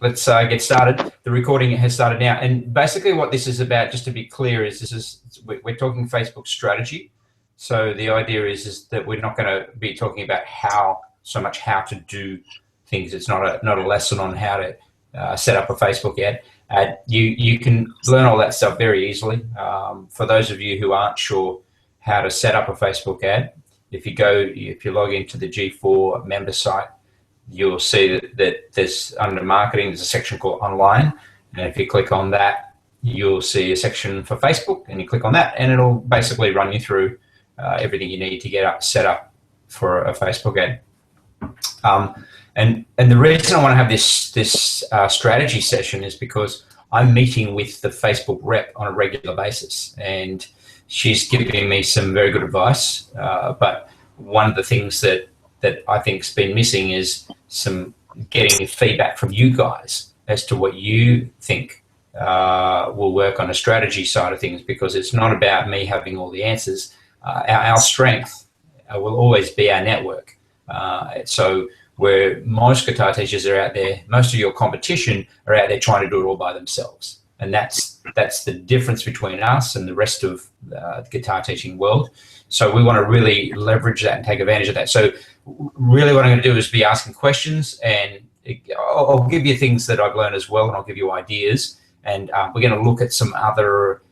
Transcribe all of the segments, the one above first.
let's get started. The recording has started now, and basically what this is about, just to be clear, is we're talking Facebook strategy. So the idea is that we're not going to be talking about so much how to do things. It's not a lesson on how to set up a Facebook ad. You can learn all that stuff very easily. For those of you who aren't sure how to set up a Facebook ad, if you log into the G4 member site, you'll see that there's, under marketing, there's a section called online, and if you click on that, you'll see a section for Facebook, and you click on that, and it'll basically run you through everything you need to get set up for a Facebook ad. And the reason I want to have this strategy session is because I'm meeting with the Facebook rep on a regular basis, and she's giving me some very good advice. But one of the things that I think's been missing is some getting feedback from you guys as to what you think will work on a strategy side of things, because it's not about me having all the answers. Our strength will always be our network. So where most guitar teachers are out there, most of your competition are out there trying to do it all by themselves. And that's the difference between us and the rest of the guitar teaching world. So we want to really leverage that and take advantage of that. So really what I'm going to do is be asking questions, and I'll give you things that I've learned as well, and I'll give you ideas. And we're going to look at some other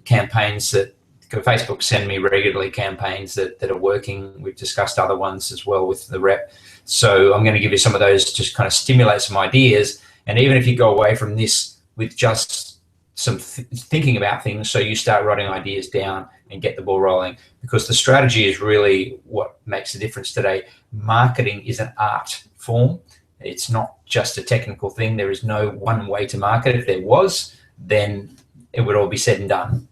campaigns that Facebook send me regularly, campaigns that are working. We've discussed other ones as well with the rep. So I'm going to give you some of those to kind of stimulate some ideas. And even if you go away from this with just some thinking about things, so you start writing ideas down and get the ball rolling, because the strategy is really what makes the difference today. Marketing is an art form. It's not just a technical thing. There is no one way to market. If there was, then it would all be said and done.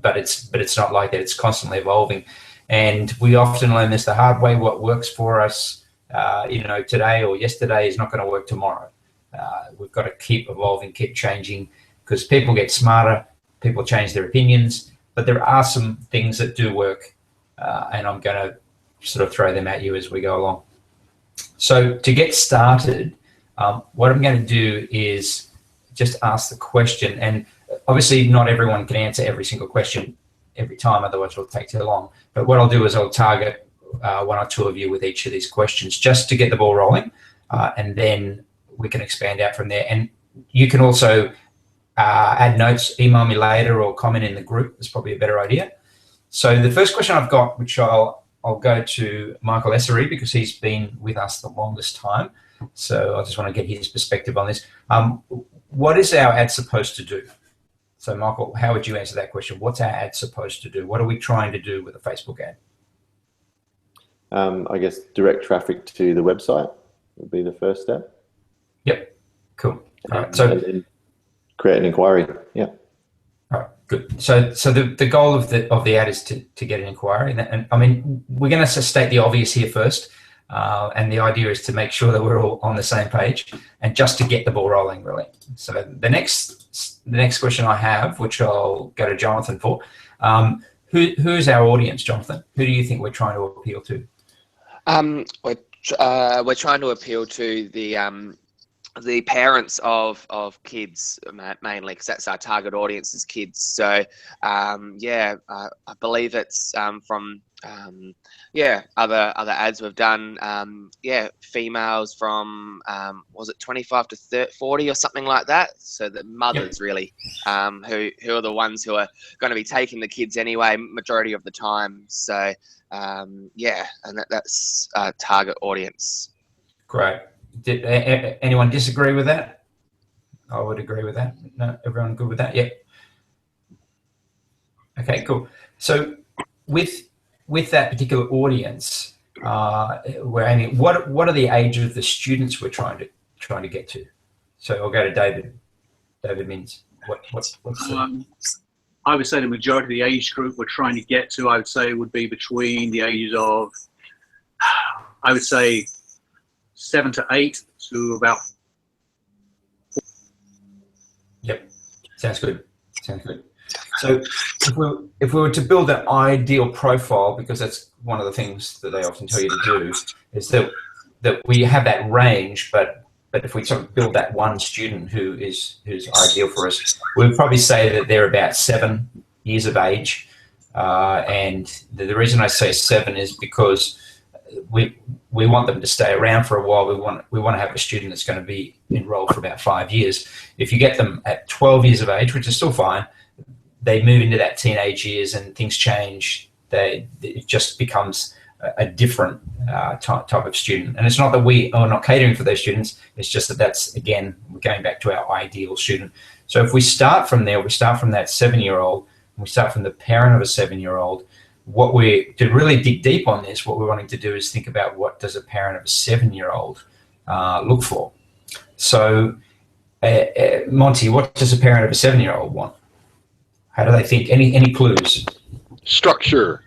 But it's not like that. It's constantly evolving, and we often learn this the hard way. What works for us, today or yesterday is not going to work tomorrow. We've got to keep evolving, keep changing, because people get smarter, people change their opinions, but there are some things that do work, and I'm going to sort of throw them at you as we go along. So to get started, what I'm going to do is just ask the question, and obviously not everyone can answer every single question every time, otherwise it'll take too long. But what I'll do is I'll target one or two of you with each of these questions just to get the ball rolling, and then we can expand out from there. And you can also add notes, email me later, or comment in the group. It's probably a better idea. So the first question I've got, which I'll go to Michael Essery, because he's been with us the longest time. So I just want to get his perspective on this. What is our ad supposed to do? So Michael, how would you answer that question? What's our ad supposed to do? What are we trying to do with a Facebook ad? I guess direct traffic to the website would be the first step. Yep, cool. All right, so and create an inquiry. Yeah. All right, good. So the goal of the ad is to get an inquiry, and I mean, we're going to state the obvious here first, and the idea is to make sure that we're all on the same page, and just to get the ball rolling, really. So the next question I have, which I'll go to Jonathan for, who's our audience, Jonathan? Who do you think we're trying to appeal to? We're trying to appeal to the parents of kids mainly, because that's our target audience is kids. So I believe it's from other ads we've done. Females from was it 25 to 40 or something like that. So the mothers, really, who are the ones who are going to be taking the kids anyway, majority of the time. So and that's our target audience. Great. Did anyone disagree with that? I would agree with that. No, everyone good with that? Yep. Okay, cool. So with that particular audience, we're aiming. What are the ages of the students we're trying to get to? So I'll go to David. David Mins. What's I would say the majority of the age group we're trying to get to, I would say, would be between the ages of, I would say, 7 to 8 to about. Yep, sounds good. So if we were to build an ideal profile, because that's one of the things that they often tell you to do, is that we have that range, but But if we sort of build that one student who's ideal for us, we'd probably say that they're about 7 years of age. And the reason I say 7 is because we want them to stay around for a while. We want to have a student that's going to be enrolled for about 5 years. If you get them at 12 years of age, which is still fine, they move into that teenage years and things change. It just becomes a different type of student. And it's not that we are not catering for those students. It's just that that's, again, we're going back to our ideal student. So if we start from there, we start from that 7-year-old, and we start from the parent of a 7-year-old, to really dig deep on this, what we're wanting to do is think about what does a parent of a 7-year-old look for. So, Monty, what does a parent of a 7-year-old want? How do they think? Any clues? Structure,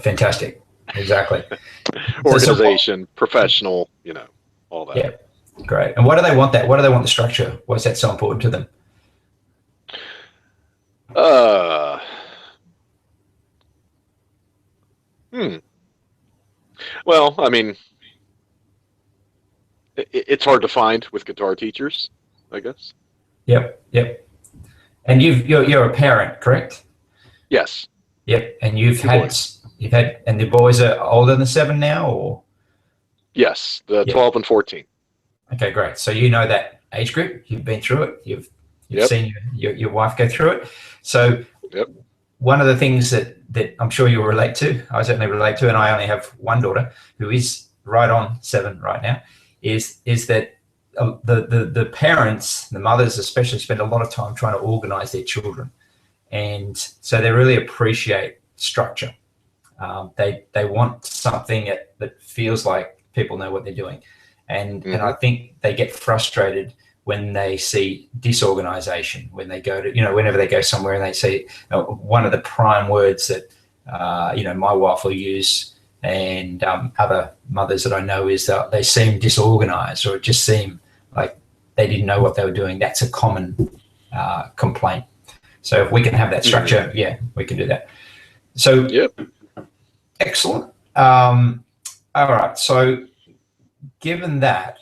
fantastic, exactly. organization, professional, all that. Yeah, great. And why do they want that? Why do they want the structure? Why is that so important to them? Well, I mean, it's hard to find with guitar teachers, I guess. Yep. And you're a parent, correct? Yes. Yep. And you've had, and the boys are older than 7 now, or? Yes, the 12 and 14. Okay, great. So you know that age group. You've been through it. You've seen your wife go through it. So one of the things that I'm sure you'll relate to, I certainly relate to, and I only have one daughter who is right on 7 right now, is that the parents, the mothers especially, spend a lot of time trying to organize their children. And so they really appreciate structure. They want something that feels like people know what they're doing. And I think they get frustrated when they see disorganization, when they go to, whenever they go somewhere and they see one of the prime words that, my wife will use and other mothers that I know is that they seem disorganized, or it just seemed like they didn't know what they were doing. That's a common complaint. So if we can have that structure, we can do that. So, excellent. All right. So given that,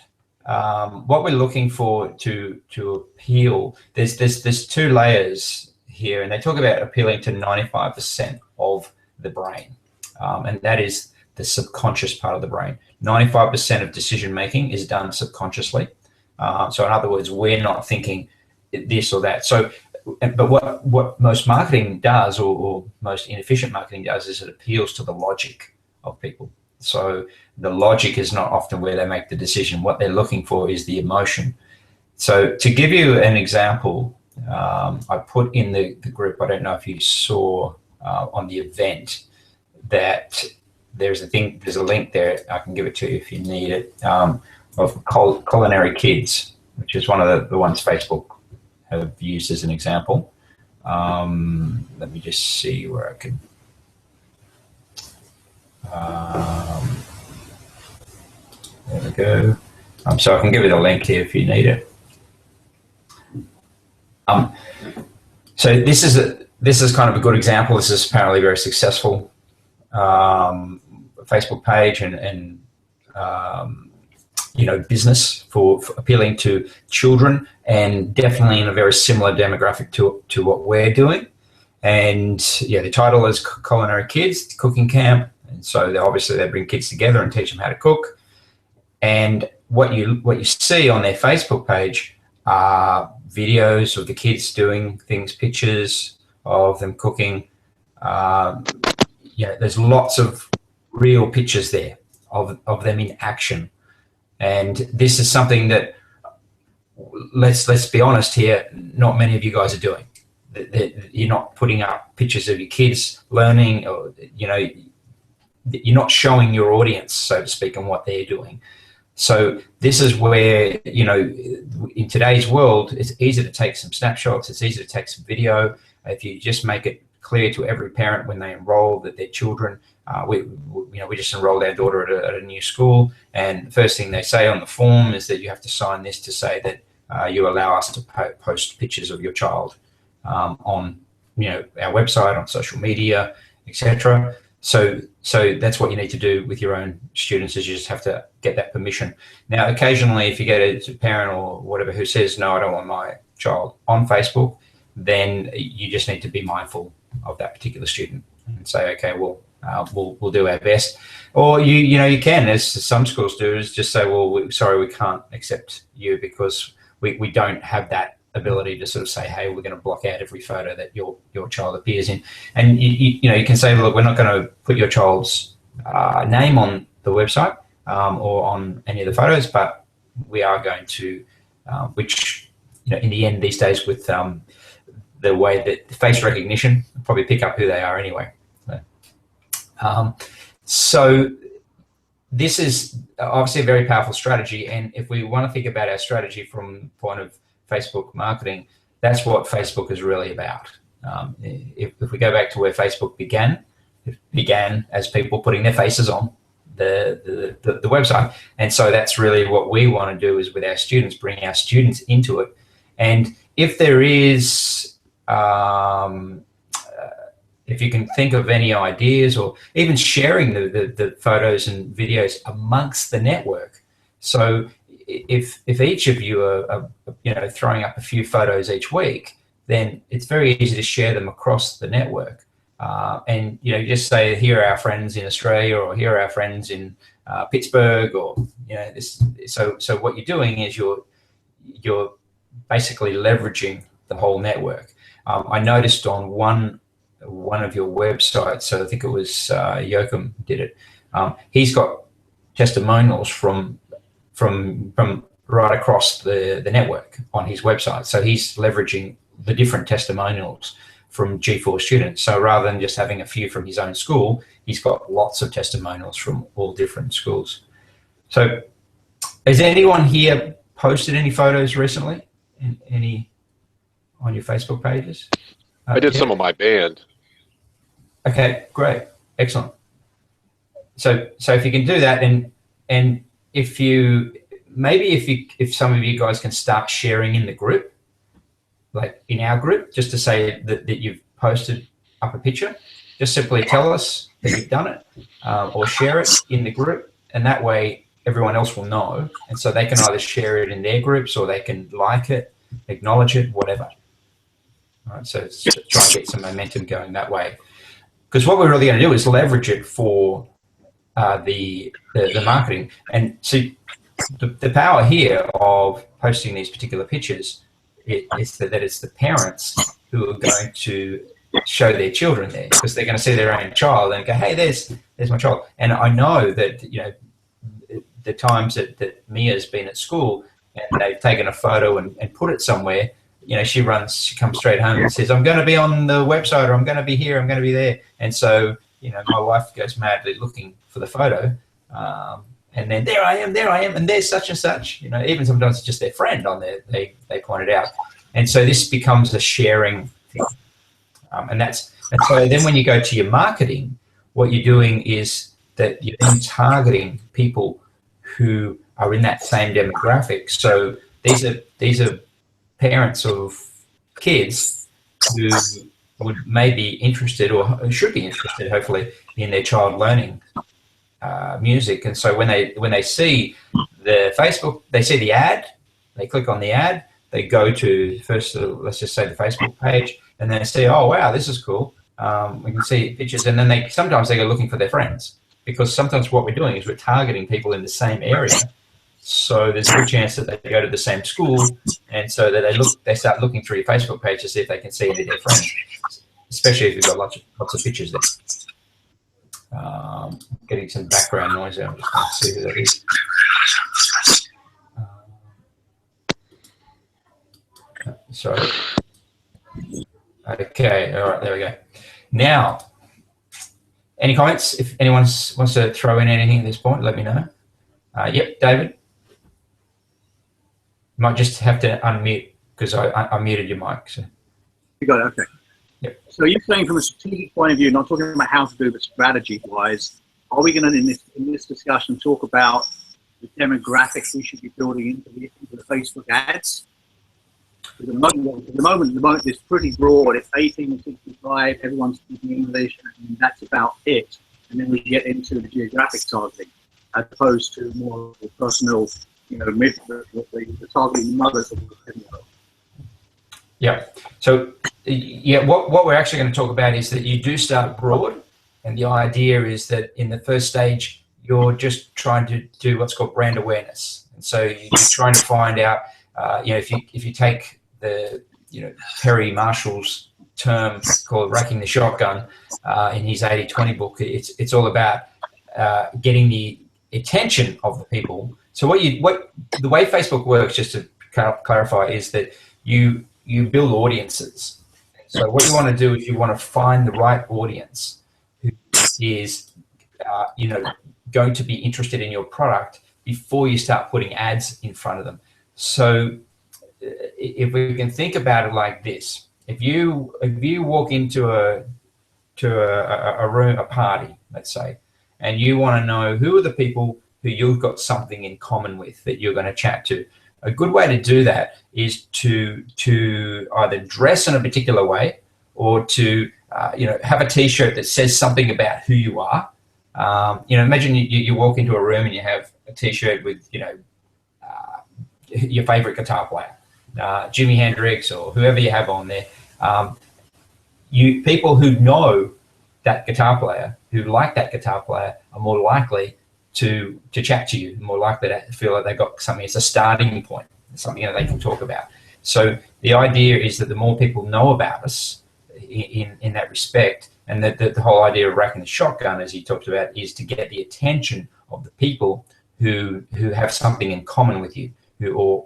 what we're looking for to appeal, there's 2 layers here, and they talk about appealing to 95% of the brain, and that is the subconscious part of the brain. 95% of decision making is done subconsciously. So in other words, we're not thinking this or that. So, but what most marketing does, or most inefficient marketing does, is it appeals to the logic of people. So the logic is not often where they make the decision. What they're looking for is the emotion. So to give you an example, I put in the group, I don't know if you saw on the event, that there's a link there, I can give it to you if you need it, of Culinary Kids, which is one of the ones Facebook have used as an example. Let me just see where I can. There we go. So I can give you the link here if you need it. So this is kind of a good example. This is apparently very successful Facebook page and business for appealing to children, and definitely in a very similar demographic to what we're doing. And the title is Culinary Kids Cooking Camp. And so they bring kids together and teach them how to cook. And what you see on their Facebook page are videos of the kids doing things, pictures of them cooking. There's lots of real pictures there of them in action. And this is something that, let's be honest here, not many of you guys are doing. You're not putting up pictures of your kids learning, or you're not showing your audience, so to speak, on what they're doing. So this is where, in today's world, it's easy to take some snapshots. It's easy to take some video. If you just make it clear to every parent when they enroll that their children, we just enrolled our daughter at a new school, and the first thing they say on the form is that you have to sign this to say that you allow us to post pictures of your child on our website, on social media, etc. So So that's what you need to do with your own students, is you just have to get that permission. Now, occasionally, if you get a parent or whatever who says, no, I don't want my child on Facebook, then you just need to be mindful of that particular student and say, okay, well, we'll do our best. Or you can, as some schools do, is just say, well, sorry, we can't accept you because we don't have that ability to sort of say, hey, we're going to block out every photo that your child appears in. And you can say, look, we're not going to put your child's name on the website or on any of the photos, but we are going to, which in the end these days with the way that face recognition probably pick up who they are anyway. So this is obviously a very powerful strategy, and if we want to think about our strategy from the point of Facebook marketing, that's what Facebook is really about. If we go back to where Facebook began, it began as people putting their faces on the website, and so that's really what we want to do is with our students, bring our students into it. And if there is if you can think of any ideas, or even sharing the photos and videos amongst the network. So if each of you are throwing up a few photos each week, then it's very easy to share them across the network. And just say, here are our friends in Australia, or here are our friends in Pittsburgh, or this. So what you're doing is you're basically leveraging the whole network. I noticed on one of your websites, so I think it was Yoakum did it. He's got testimonials from right across the network on his website. So he's leveraging the different testimonials from G4 students. So rather than just having a few from his own school, he's got lots of testimonials from all different schools. So has anyone here posted any photos recently? Any on your Facebook pages? I did some of my band. Okay, great, excellent. So if you can do that, and if some of you guys can start sharing in the group, like in our group, just to say that you've posted up a picture, just simply tell us that you've done it, or share it in the group, and that way everyone else will know, and so they can either share it in their groups, or they can like it, acknowledge it, whatever. All right, so try and get some momentum going that way. Because what we're really going to do is leverage it for the marketing. And see, the power here of posting these particular pictures is that it's the parents who are going to show their children there, because they're going to see their own child and go, hey, there's my child. And I know that the times that Mia's been at school and they've taken a photo and put it somewhere, she comes straight home and says, I'm going to be on the website, or I'm going to be here, I'm going to be there. And so, my wife goes madly looking for the photo. And then there I am, and there's such and such. Even sometimes it's just their friend on there, they point it out. And so this becomes a sharing thing. And so then when you go to your marketing, what you're doing is that you're then targeting people who are in that same demographic. So these are parents of kids who would may be interested, or should be interested, hopefully, in their child learning music. And so when they see the Facebook, they see the ad, they click on the ad, they go to first, let's just say the Facebook page, and then they see, oh wow, this is cool. We can see pictures, and then sometimes they go looking for their friends, because sometimes what we're doing is we're targeting people in the same area. So there's a good chance that they go to the same school, and so that they start looking through your Facebook page to see if they can see any of their friends, especially if you've got lots of pictures there. Getting some background noise there. I'm just going to see who that is. Sorry. Okay, all right, there we go. Now, any comments? If anyone wants to throw in anything at this point, let me know. Yep, David. You might just have to unmute, because I muted your mic. So. You got it, okay. Yep. So you're saying from a strategic point of view, not talking about how to do, but strategy-wise, are we going to, in this discussion, talk about the demographics we should be building into the Facebook ads? At the moment, it's pretty broad. It's 18 to 65. Everyone's speaking English, and that's about it. and then we get into the geographic targeting, as opposed to more of the personal, the targeting mothers of the video. Yeah. So, yeah, what we're actually going to talk about is that you do start broad, and the idea is that in the first stage, you're just trying to do what's called brand awareness. And so you're trying to find out, if you take the, Perry Marshall's term called racking the shotgun in his 80-20 book, it's all about getting the attention of the people. So the way Facebook works, just to clarify, is that you build audiences. So what you want to do is you want to find the right audience who is, going to be interested in your product before you start putting ads in front of them. So if we can think about it like this, if you walk into a room, a party, let's say, and you want to know who are the people who you've got something in common with that you're going to chat to, a good way to do that is to either dress in a particular way or to have a T-shirt that says something about who you are. Imagine you walk into a room and you have a T-shirt with your favorite guitar player, Jimi Hendrix or whoever you have on there. People who know that guitar player, who like that guitar player, are more likely to chat to you, more likely to feel like they've got something. It's a starting point, something that they can talk about. So the idea is that the more people know about us in that respect, and that the whole idea of racking the shotgun, as he talked about, is to get the attention of the people who have something in common with you, who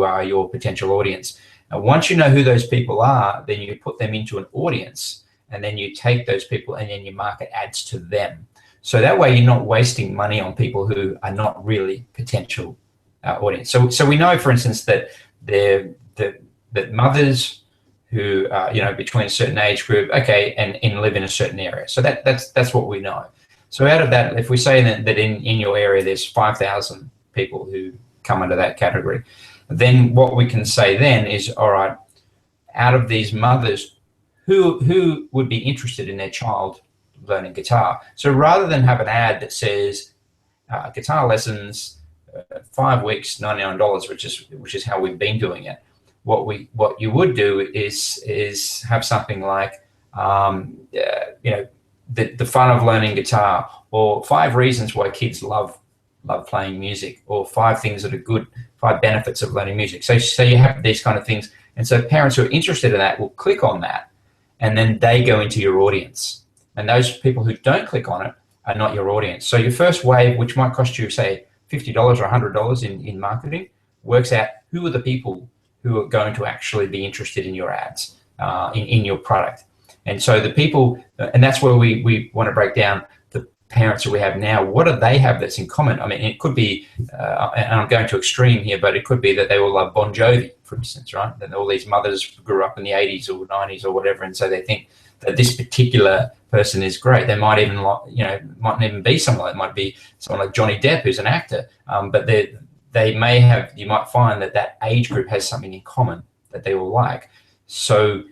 are your potential audience. And once you know who those people are, then you put them into an audience, and then you take those people and then you market ads to them. So that way you're not wasting money on people who are not really potential audience. So we know, for instance, that that mothers who between a certain age group, and live in a certain area. So that's what we know. So out of that, if we say that in your area there's 5,000 people who come under that category, then what we can say then is, all right, out of these mothers, who would be interested in their child learning guitar? So rather than have an ad that says guitar lessons, 5 weeks, $99, which is how we've been doing it, what you would do is have something like the fun of learning guitar, or 5 reasons why kids love playing music, or 5 things that are good, 5 benefits of learning music. So you have these kind of things, and so parents who are interested in that will click on that, and then they go into your audience. And those people who don't click on it are not your audience. So your first wave, which might cost you, say, $50 or $100 in marketing, works out who are the people who are going to actually be interested in your ads, in your product. And so the people, and that's where we want to break down the parents that we have now. What do they have that's in common? I mean, it could be, and I'm going to extreme here, but it could be that they all love Bon Jovi, for instance, right? And all these mothers grew up in the 80s or 90s or whatever, and so they think that this particular person is great. They might even, mightn't even be someone. It might be someone like Johnny Depp, who's an actor, but they may have. You might find that age group has something in common that they all like. So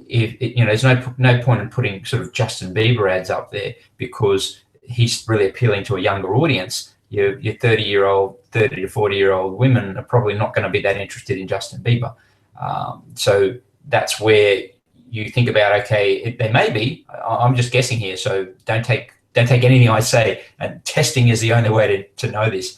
there's no point in putting sort of Justin Bieber ads up there, because he's really appealing to a younger audience. Your 30 to 40-year-old women are probably not going to be that interested in Justin Bieber. So that's where you think about, okay, they may be. I'm just guessing here, so don't take anything I say. And testing is the only way to know this.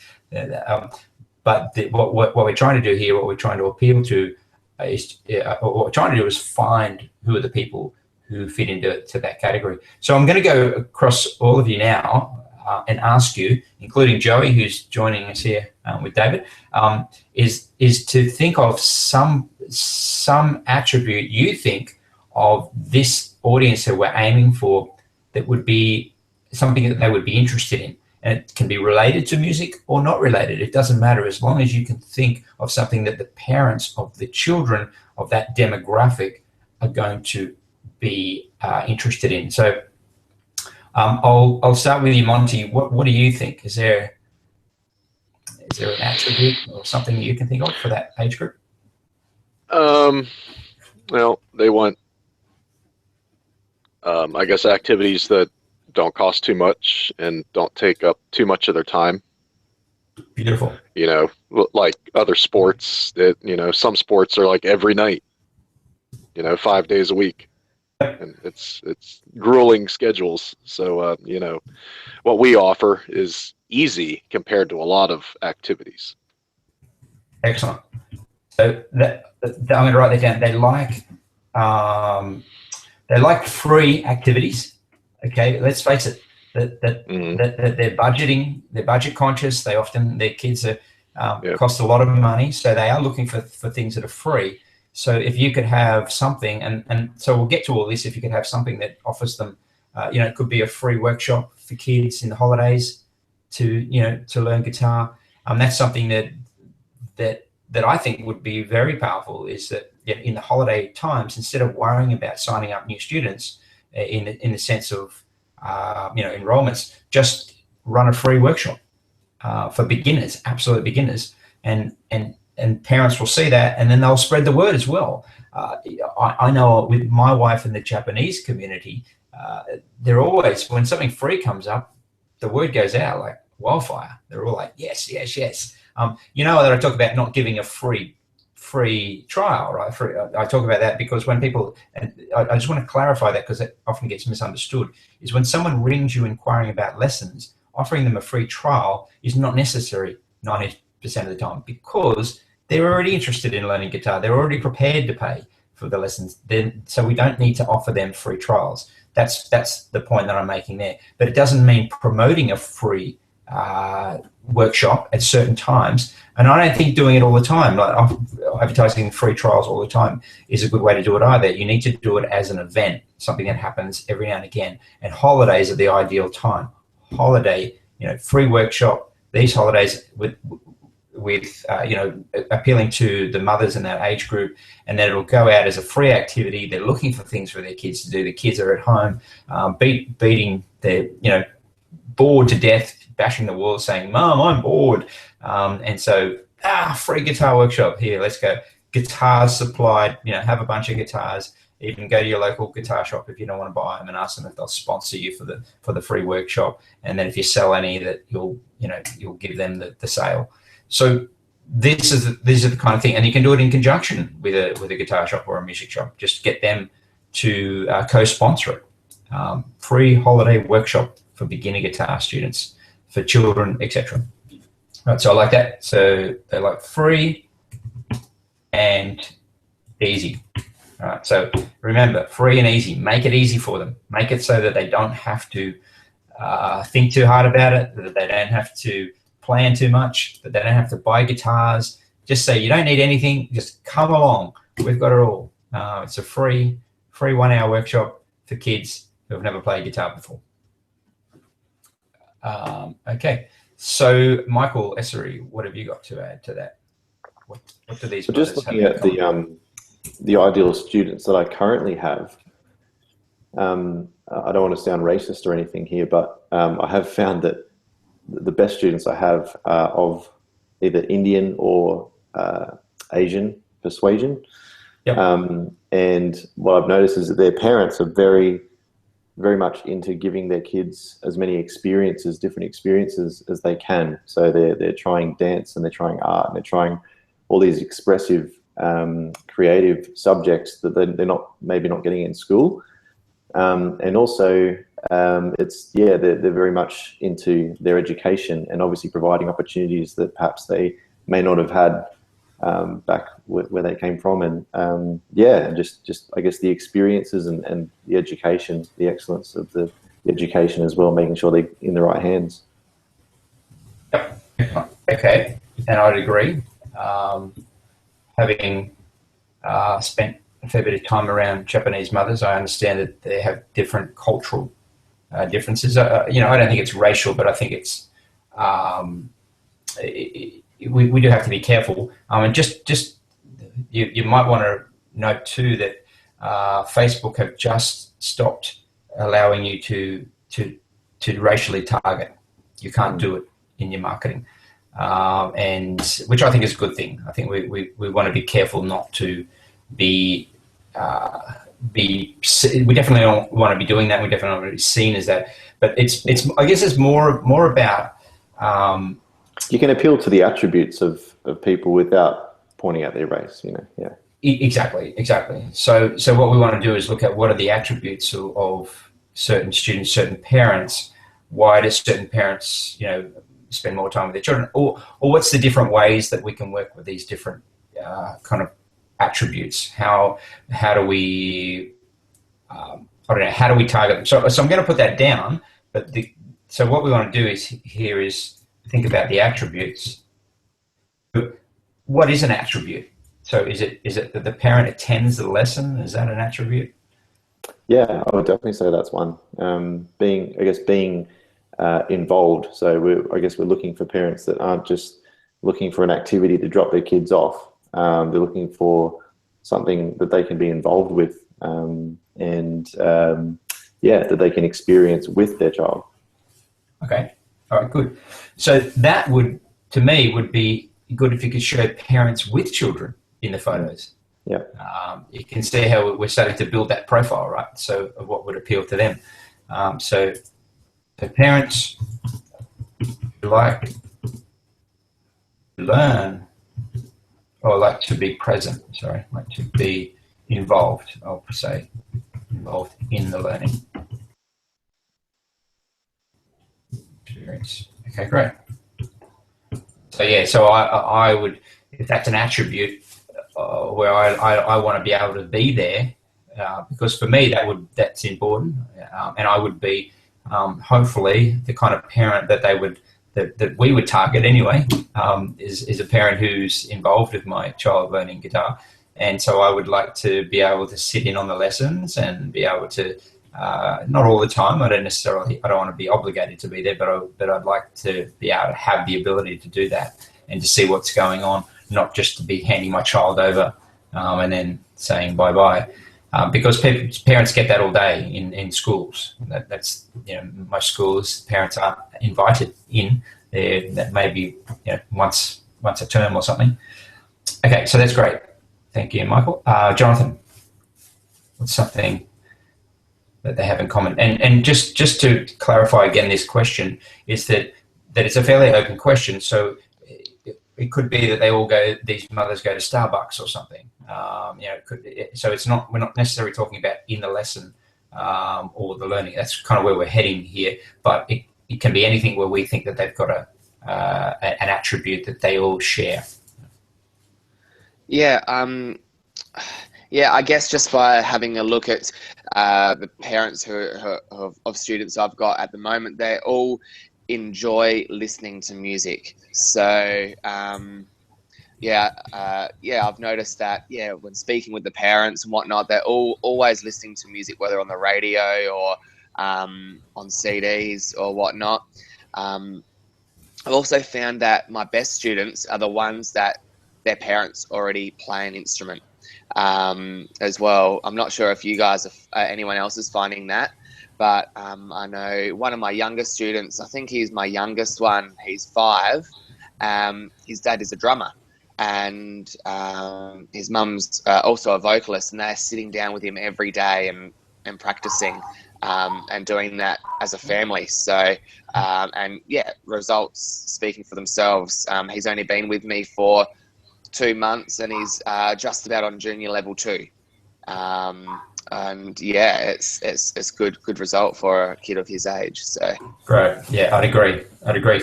But what we're trying to do here, what we're trying to appeal to, what we're trying to do is find who are the people who fit into that category. So I'm going to go across all of you now and ask you, including Joey, who's joining us here with David, is to think of some attribute you think of this audience that we're aiming for that would be something that they would be interested in. And it can be related to music or not related. It doesn't matter, as long as you can think of something that the parents of the children of that demographic are going to be interested in. So I'll start with you, Monty. What do you think? Is there an attribute or something that you can think of for that age group? Well, they want, I guess, activities that don't cost too much and don't take up too much of their time. Beautiful. You know, like other sports that, you know, some sports are like every night, you know, 5 days a week, and it's grueling schedules. So, you know, what we offer is easy compared to a lot of activities. Excellent. So I'm going to write that down. They like free activities. Okay, let's face it. That they're budget conscious. Their kids are cost a lot of money, so they are looking for things that are free. So if you could have something, and so we'll get to all this. If you could have something that offers them, you know, it could be a free workshop for kids in the holidays to learn guitar. That's something that I think would be very powerful. Is that in the holiday times, instead of worrying about signing up new students in the sense of enrollments, just run a free workshop for beginners, absolute beginners, and parents will see that, and then they'll spread the word as well. I know with my wife in the Japanese community, they're always, when something free comes up, the word goes out like wildfire. They're all like, yes, yes, yes. You know that I talk about not giving a free trial, right? I talk about that because when people, and I just want to clarify that because it often gets misunderstood, is when someone rings you inquiring about lessons, offering them a free trial is not necessary 90% of the time, because they're already interested in learning guitar. They're already prepared to pay for the lessons. So we don't need to offer them free trials. That's the point that I'm making there. But it doesn't mean promoting a free workshop at certain times. And I don't think doing it all the time, like advertising free trials all the time, is a good way to do it either. You need to do it as an event, something that happens every now and again. And holidays are the ideal time. Holiday, free workshop, these holidays with appealing to the mothers in that age group, and then it'll go out as a free activity. They're looking for things for their kids to do. The kids are at home beating their, bored to death, bashing the wall, saying, "Mom, I'm bored." And so, free guitar workshop here. Let's go. Guitars supplied. Have a bunch of guitars. Even go to your local guitar shop if you don't want to buy them, and ask them if they'll sponsor you for the free workshop. And then if you sell any, that you'll give them the sale. So these are the kind of thing, and you can do it in conjunction with a guitar shop or a music shop. Just get them to co-sponsor it. Free holiday workshop for beginner guitar students, for children, etc. Right, so I like that. So they like free and easy. All right, so remember, free and easy. Make it easy for them. Make it so that they don't have to think too hard about it, that they don't have to plan too much, that they don't have to buy guitars. Just say, you don't need anything, just come along. We've got it all. It's a free 1 hour workshop for kids who have never played guitar before. Okay, so Michael Essery, what have you got to add to that? What do these brothers just looking at the ideal students that I currently have, I don't want to sound racist or anything here, but I have found that the best students I have are of either Indian or Asian persuasion. Yep. And what I've noticed is that their parents are very, very much into giving their kids as many different experiences as they can. So they're trying dance, and they're trying art, and they're trying all these expressive, creative subjects that they're maybe not getting in school. And also, they're very much into their education, and obviously providing opportunities that perhaps they may not have had back where they came from. And just I guess the experiences and the education, the excellence of the education as well, making sure they're in the right hands. Yep. Okay, and I'd agree. Having spent a fair bit of time around Japanese mothers, I understand that they have different cultural differences. I don't think it's racial, but I think it's we do have to be careful. And just you might want to note too that Facebook have just stopped allowing you to racially target. You can't do it in your marketing, and which I think is a good thing. I think we want to be careful not to be we definitely don't want to be doing that. We definitely don't want to be seen as that. But it's I guess it's more about. You can appeal to the attributes of people without pointing out their race. Yeah. Exactly. So what we want to do is look at what are the attributes of certain students, certain parents. Why do certain parents, spend more time with their children, or what's the different ways that we can work with these different kind of attributes? How do we how do we target them? So I'm going to put that down. But so what we want to do is think about the attributes. What is an attribute? So is it that the parent attends the lesson? Is that an attribute? Yeah, I would definitely say that's one. Being involved. So we're looking for parents that aren't just looking for an activity to drop their kids off. They're looking for something that they can be involved with, that they can experience with their child. Okay. All right, good. So that would be good if you could show parents with children in the photos. Yeah. You can see how we're starting to build that profile, right? So of what would appeal to them. So parents like to learn, or like to be present, like to be involved, I'll say, involved in the learning experience. Okay, great. So I would, if that's an attribute where I want to be able to be there, because for me that's important, and I would be hopefully the kind of parent that we would target anyway, is a parent who's involved with my child learning guitar. And so I would like to be able to sit in on the lessons and be able to, not all the time, I don't want to be obligated to be there, but I'd like to be able to have the ability to do that and to see what's going on, not just to be handing my child over and then saying bye-bye. Because parents get that all day in schools. That's most schools, parents aren't invited in. That maybe once a term or something. Okay, so that's great. Thank you, Michael. Jonathan, what's something that they have in common? And just to clarify again, this question is that it's a fairly open question. So it could be that these mothers go to Starbucks or something. So we're not necessarily talking about in the lesson or the learning. That's kind of where we're heading here. But it can be anything where we think that they've got an attribute that they all share. Yeah, I guess just by having a look at the parents of students I've got at the moment, they all enjoy listening to music. So I've noticed that when speaking with the parents and whatnot, they're all always listening to music, whether on the radio or on CDs or whatnot. I've also found that my best students are the ones that their parents already play an instrument as well. I'm not sure if you guys, anyone else is finding that, but I know one of my youngest students, I think he's my youngest one, he's 5. His dad is a drummer, and his mum's also a vocalist, and they're sitting down with him every day and practicing and doing that as a family. So, results speaking for themselves. He's only been with me for 2 months, and he's just about on junior level 2. It's good result for a kid of his age. So great. Yeah, I'd agree.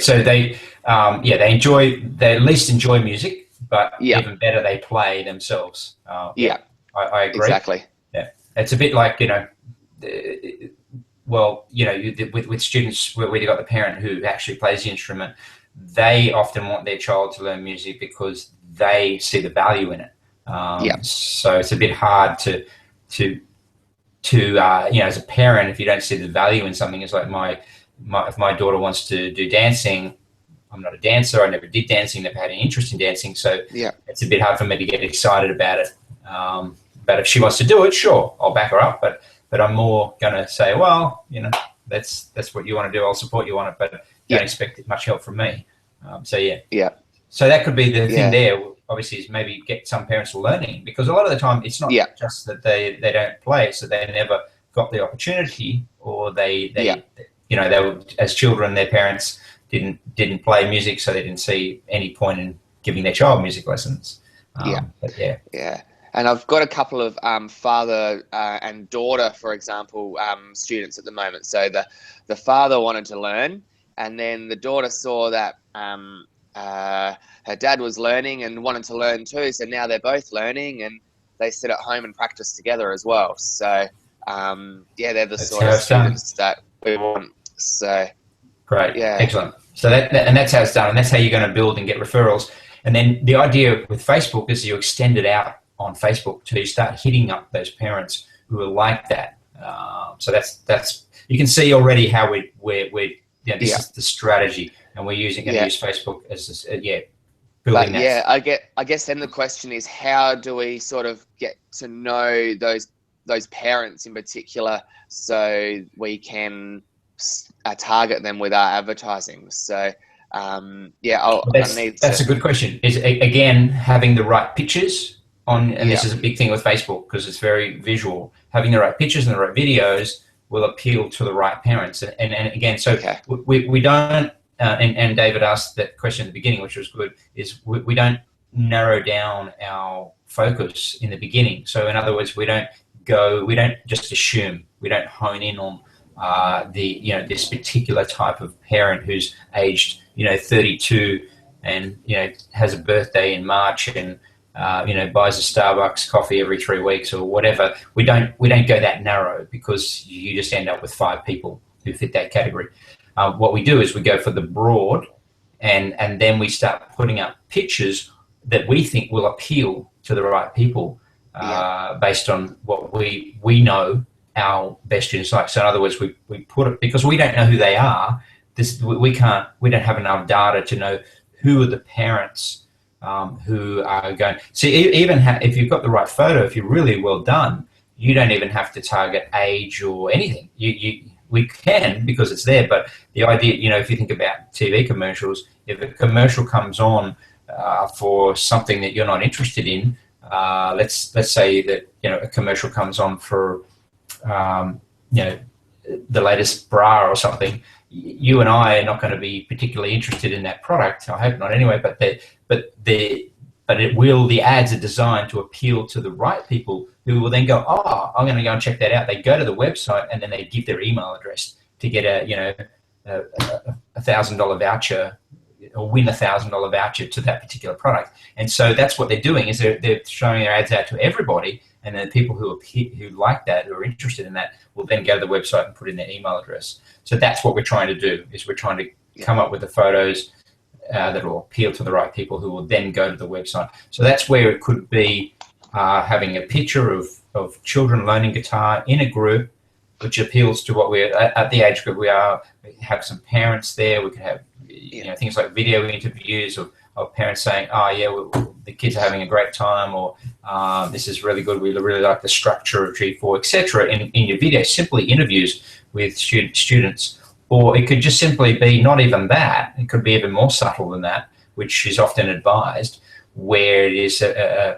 So they they at least enjoy music, but even better, they play themselves. I agree. Exactly. Yeah, it's a bit like with students where you've got the parent who actually plays the instrument, they often want their child to learn music because they see the value in it. So it's a bit hard to as a parent, if you don't see the value in something. It's like if my daughter wants to do dancing, I'm not a dancer. I never did dancing. Never had an interest in dancing. So it's a bit hard for me to get excited about it. But if she wants to do it, sure, I'll back her up. But I'm more going to say, well, that's what you want to do. I'll support you on it, but don't expect much help from me. So that could be the thing there. obviously is maybe get some parents learning, because a lot of the time it's not just that they don't play, so they never got the opportunity, or they you know, they were, as children, their parents didn't play music, so they didn't see any point in giving their child music lessons. And I've got a couple of father and daughter, for example, students at the moment. So the father wanted to learn, and then the daughter saw that her dad was learning and wanted to learn too. So now they're both learning, and they sit at home and practice together as well. So they're the sort of students that we want. So great, excellent. So that's how it's done, and that's how you're going to build and get referrals. And then the idea with Facebook is you extend it out on Facebook to start hitting up those parents who are like that. So that's you can see already how we're this is the strategy, and we're going to use Facebook as building that. I guess then the question is, how do we sort of get to know those parents in particular, so we can target them with our advertising? So that's a good question. Is again having the right pictures on, and this is a big thing with Facebook because it's very visual. Having the right pictures and the right videos will appeal to the right parents. And again, so we don't. And David asked that question at the beginning, which was good. Is we don't narrow down our focus in the beginning. So in other words, we don't just assume. We don't hone in on this particular type of parent who's aged 32 and has a birthday in March and buys a Starbucks coffee every 3 weeks or whatever. We don't go that narrow, because you just end up with 5 people who fit that category. What we do is we go for the broad, and then we start putting up pictures that we think will appeal to the right people based on what we know our best students like. So in other words, we put it, because we don't know who they are. We don't have enough data to know who are the parents who are going. See, even if you've got the right photo, if you're really well done, you don't even have to target age or anything. We can, because it's there. But the idea, if you think about TV commercials, if a commercial comes on for something that you're not interested in, let's say that a commercial comes on for the latest bra or something, you and I are not going to be particularly interested in that product. I hope not, anyway. The ads are designed to appeal to the right people who will then go, oh, I'm going to go and check that out. They go to the website and then they give their email address to get a $1,000 voucher, or win $1,000 voucher to that particular product. And so that's what they're doing, is they're showing their ads out to everybody, and then people who like that, who are interested in that, will then go to the website and put in their email address. So that's what we're trying to do, is we're trying to come up with the photos that will appeal to the right people, who will then go to the website. So that's where it could be having a picture of children learning guitar in a group, which appeals to what we're at the age group we are. We have some parents there. We could have things like video interviews of parents saying, the kids are having a great time, or this is really good, we really like the structure of G4, etc. in your video. Simply interviews with students. Or it could just simply be not even that. It could be even more subtle than that, which is often advised, where it is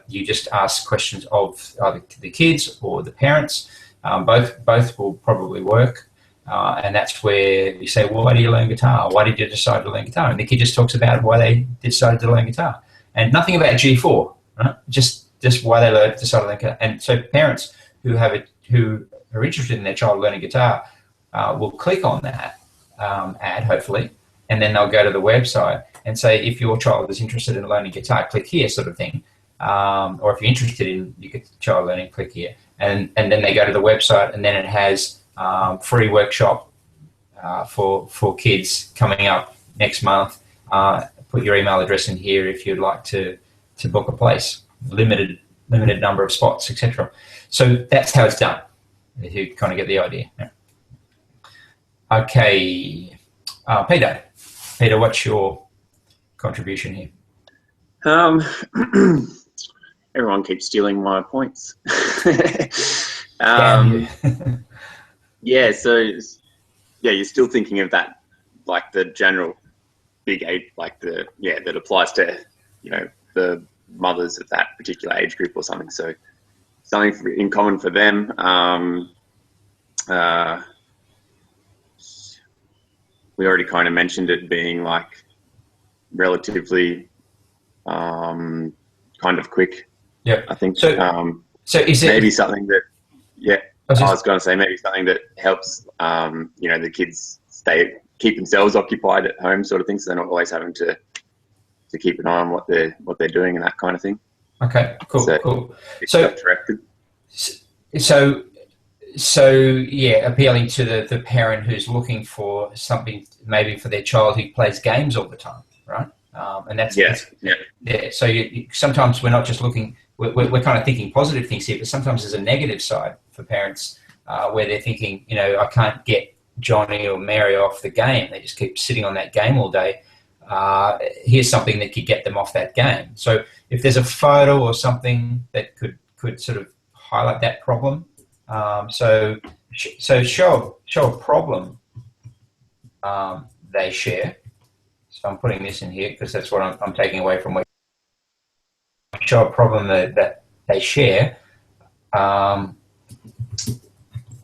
you just ask questions of either the kids or the parents. Both will probably work. And that's where you say, well, why do you learn guitar? Why did you decide to learn guitar? And the kid just talks about why they decided to learn guitar. And nothing about G4, right? Just why they decided to learn guitar. And so parents who are interested in their child learning guitar will click on that ad, hopefully, and then they'll go to the website and say, if your child is interested in learning guitar, click here, sort of thing. Or if you're interested in your child learning, click here. And then they go to the website, and then it has free workshop for kids coming up next month. Put your email address in here if you'd like to book a place. Limited number of spots, etc. So that's how it's done. If you kind of get the idea. Yeah. Okay, Peter, what's your contribution here? Everyone keeps stealing my points. You're still thinking of that, like the general big age, like that applies to, the mothers of that particular age group or something. So something in common for them. We already kind of mentioned it being like relatively kind of quick. Yeah. I think so is it maybe something that, yeah, I was was going to say maybe something that helps, you know, the kids keep themselves occupied at home, sort of thing, so they're not always having to keep an eye on what they're doing and that kind of thing. Okay, cool, So, cool. Self-directed. So yeah, appealing to the parent who's looking for something maybe for their child who plays games all the time, right? And that's yeah. So sometimes we're not just looking. We're kind of thinking positive things here, but sometimes there's a negative side for parents where they're thinking, you know, I can't get Johnny or Mary off the game. They just keep sitting on that game all day. Here's something that could get them off that game. So if there's a photo or something that could sort of highlight that problem. So show a problem they share. So I'm putting this in here because that's what I'm taking away from what. Show a problem that they share, and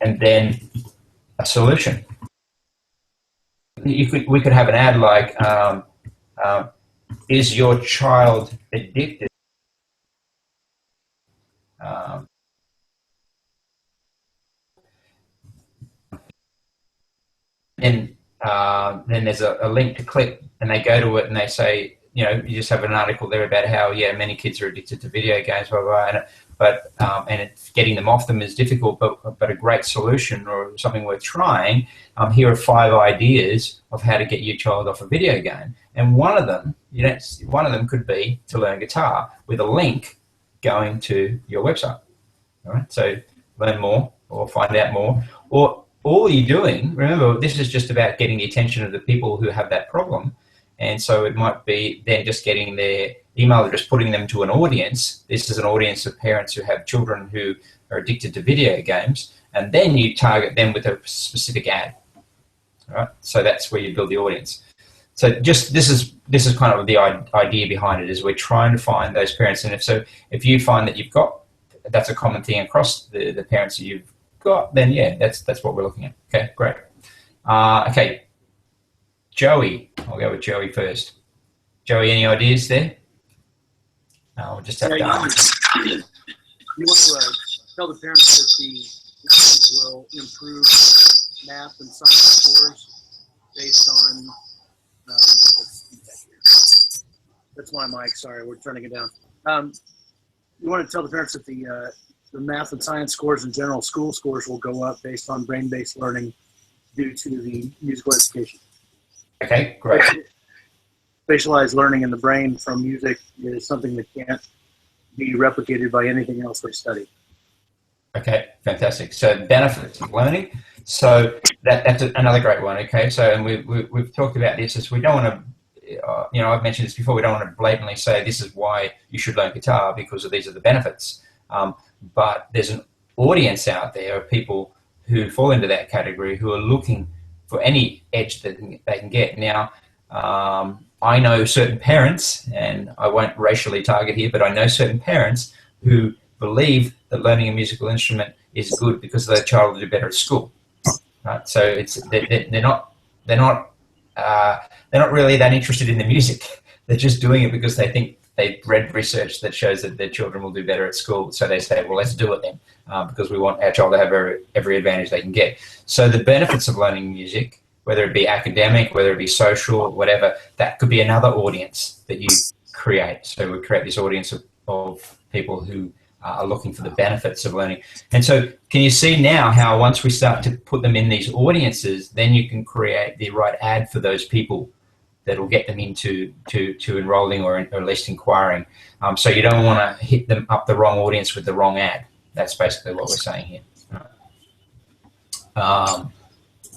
then a solution. We could have an ad like, "Is your child addicted?" Then there's a link to click, and they go to it, and they say, you know, you just have an article there about how, yeah, many kids are addicted to video games, blah, blah, blah, and it's getting them off them is difficult, but a great solution or something worth trying. Here are 5 ideas of how to get your child off a video game, and one of them could be to learn guitar with a link going to your website. All right, so learn more or find out more, or all you're doing. Remember, this is just about getting the attention of the people who have that problem. And so it might be then just getting their email address, putting them to an audience. This is an audience of parents who have children who are addicted to video games, and then you target them with a specific ad. All right, so that's where you build the audience. So just this is kind of the idea behind it, is we're trying to find those parents, and if you find that that's a common thing across the parents that you've got, then yeah, that's what we're looking at. Okay, great. Okay. Joey, I'll go with Joey first. Joey, any ideas there? We'll just have to. You want to tell the parents that the lessons will improve math and science scores based on. That's my mic. Sorry, we're turning it down. You want to tell the parents that the math and science scores and general school scores will go up based on brain-based learning due to the musical education. Okay, great. Spatialized learning in the brain from music is something that can't be replicated by anything else they study. Okay, fantastic. So benefits of learning. So that's another great one. Okay, so and we've talked about this as we don't want to, I've mentioned this before. We don't want to blatantly say this is why you should learn guitar because these are the benefits. But there's an audience out there of people who fall into that category who are looking for any edge that they can get. Now, I know certain parents, and I won't racially target here, but I know certain parents who believe that learning a musical instrument is good because their child will do better at school. Right? So they're not really that interested in the music. They're just doing it because they think they've read research that shows that their children will do better at school. So they say, well, let's do it then, because we want our child to have every advantage they can get. So the benefits of learning music, whether it be academic, whether it be social, whatever, that could be another audience that you create. So we create this audience of people who are looking for the benefits of learning. And so can you see now how once we start to put them in these audiences, then you can create the right ad for those people that will get them into to enrolling or at least inquiring. So you don't want to hit them up the wrong audience with the wrong ad. That's basically what we're saying here.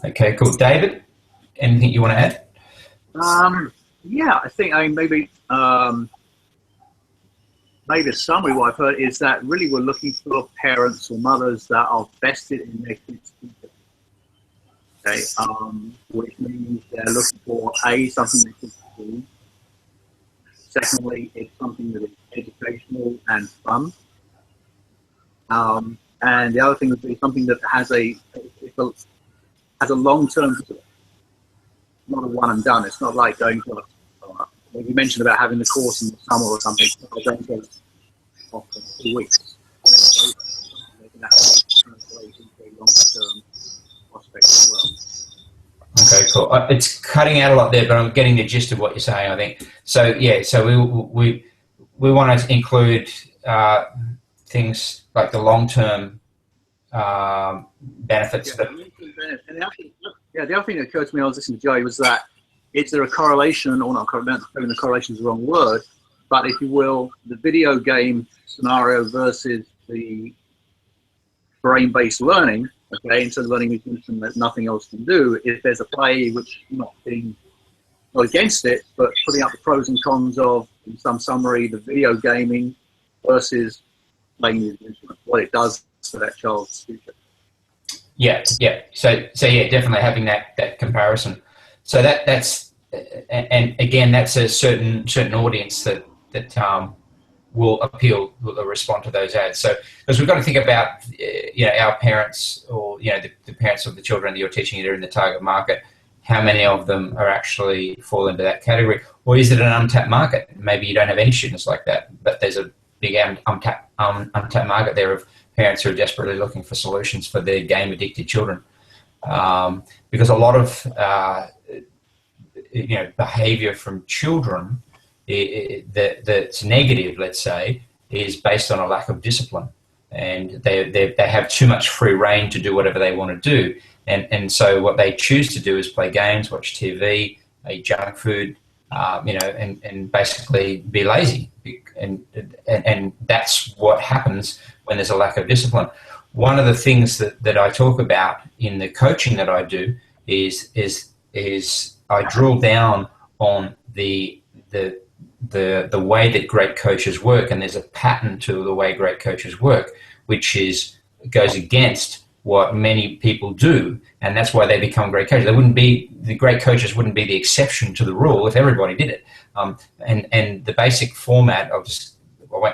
Okay, cool. David, anything you want to add? Yeah, I think maybe summary what I've heard is that really we're looking for parents or mothers that are vested in their kids' future. Okay, which means they're looking for something they can do. Secondly, it's something that is educational and fun. And the other thing would be something that has a long-term, not a one and done. It's not like going to, like you mentioned about having the course in the summer or something. It's not like going to often 2 weeks. They can actually translate into a long-term prospect as well. Okay, cool. It's cutting out a lot there, but I'm getting the gist of what you're saying, I think. So yeah, so we want to include things like the long-term benefits. Yeah, the other thing that occurred to me when I was listening to Joey was that is there a correlation, or not, maybe the correlation is the wrong word, but if you will, the video game scenario versus the brain-based learning, okay, instead of learning something that nothing else can do, if there's a play which not against it, but putting up the pros and cons of, in some summary, the video gaming versus playing the instrument, what it does for that child's future. Yeah. So yeah, definitely having that comparison. So that's and again, that's a certain audience that will appeal, will respond to those ads. So because we've got to think about our parents, or the parents of the children that you're teaching that are in the target market. How many of them are actually fall into that category, or is it an untapped market? Maybe you don't have any students like that, but there's a big untapped market there of parents who are desperately looking for solutions for their game-addicted children. Because a lot of behavior from children that's negative, let's say, is based on a lack of discipline, and they have too much free reign to do whatever they want to do, and so what they choose to do is play games, watch TV, eat junk food, and basically be lazy, and that's what happens when there's a lack of discipline. One of the things that I talk about in the coaching that I do is I drill down on the way that great coaches work, and there's a pattern to the way great coaches work, which goes against what many people do, and that's why they become great coaches. The great coaches wouldn't be the exception to the rule if everybody did it. And the basic format of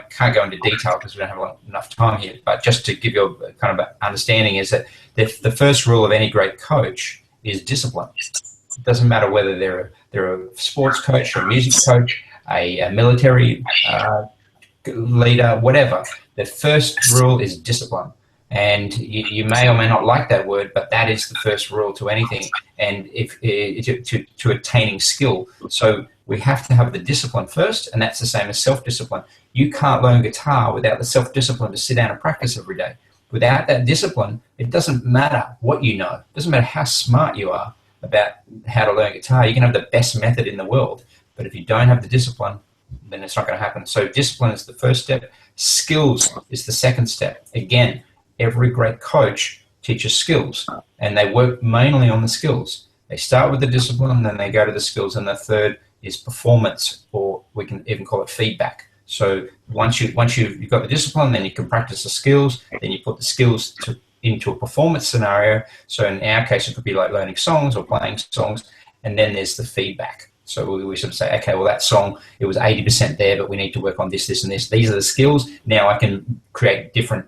can't go into detail because we don't have enough time here, but just to give you a kind of understanding is that the first rule of any great coach is discipline. It doesn't matter whether they're a sports coach, a music coach, a military leader, whatever. The first rule is discipline. And you may or may not like that word, but that is the first rule to anything, and to attaining skill. So we have to have the discipline first, and that's the same as self-discipline. You can't learn guitar without the self-discipline to sit down and practice every day. Without that discipline, it doesn't matter what you know. It doesn't matter how smart you are about how to learn guitar. You can have the best method in the world, but if you don't have the discipline, then it's not going to happen. So discipline is the first step. Skills is the second step. Again, every great coach teaches skills, and they work mainly on the skills. They start with the discipline, and then they go to the skills, and the third is performance, or we can even call it feedback. So once you've got the discipline, then you can practice the skills, then you put the skills into a performance scenario. So in our case, it could be like learning songs or playing songs, and then there's the feedback. So we sort of say, okay, well, that song, it was 80% there, but we need to work on this, this, and this. These are the skills. Now I can create different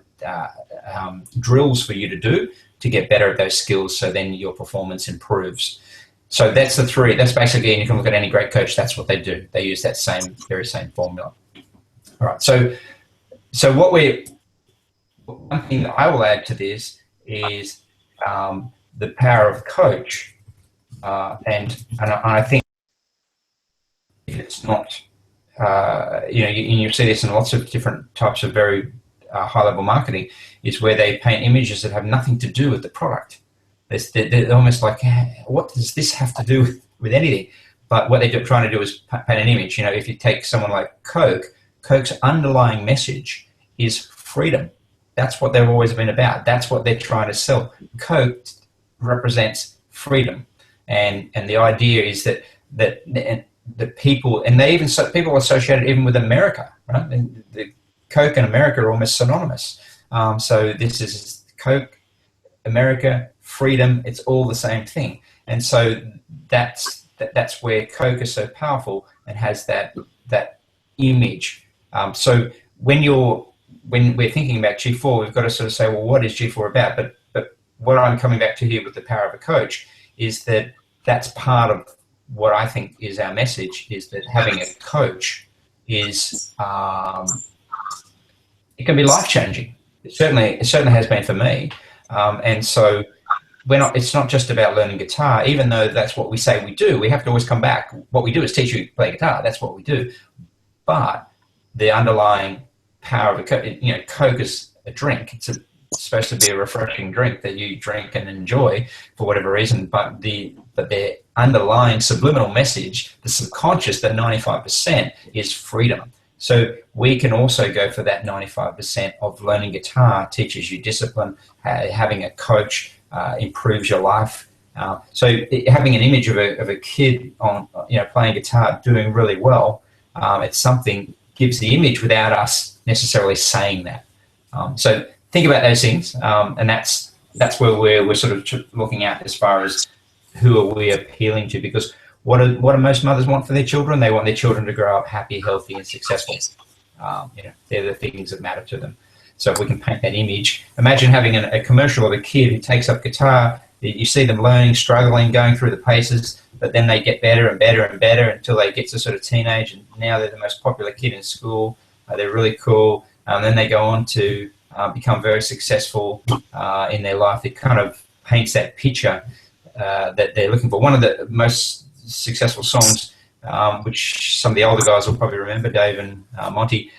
drills for you to do to get better at those skills, so then your performance improves. So that's the three. That's basically, and you can look at any great coach, that's what they do. They use that very same formula. All right, so one thing that I will add to this is the power of coach, and I think it's not, you see this in lots of different types of very high-level marketing, is where they paint images that have nothing to do with the product. They're almost like, what does this have to do with anything? But what they're trying to do is paint an image. If you take someone like Coke's underlying message is freedom. That's what they've always been about. That's what they're trying to sell. Coke represents freedom, and the idea is that the people, and people associate it even with America, right? And the Coke and America are almost synonymous. So this is Coke, America, freedom. It's all the same thing, and so that's where Coke is so powerful and has that image So when we're thinking about G4, we've got to sort of say, well, what is G4 about? But what I'm coming back to here with the power of a coach is that that's part of what I think is our message, is that having a coach is it can be life-changing. It certainly has been for me. And so it's not just about learning guitar, even though that's what we say we do. We have to always come back. What we do is teach you to play guitar. That's what we do. But the underlying power of Coke is a drink. It's supposed to be a refreshing drink that you drink and enjoy for whatever reason. But the underlying subliminal message, the subconscious, the 95%, is freedom. So we can also go for that 95% of learning guitar teaches you discipline. Having a coach improves your life. So having an image of a kid on playing guitar doing really well, it's something gives the image without us necessarily saying that. So think about those things, and that's where we're sort of looking at as far as who are we appealing to, because what do most mothers want for their children? They want their children to grow up happy, healthy, and successful. They're the things that matter to them. So if we can paint that image, imagine having a commercial of a kid who takes up guitar. You see them learning, struggling, going through the paces, but then they get better and better and better until they get to sort of teenage, and now they're the most popular kid in school. They're really cool. Then they go on to become very successful in their life. It kind of paints that picture that they're looking for. One of the most successful songs, which some of the older guys will probably remember, Dave and Monty,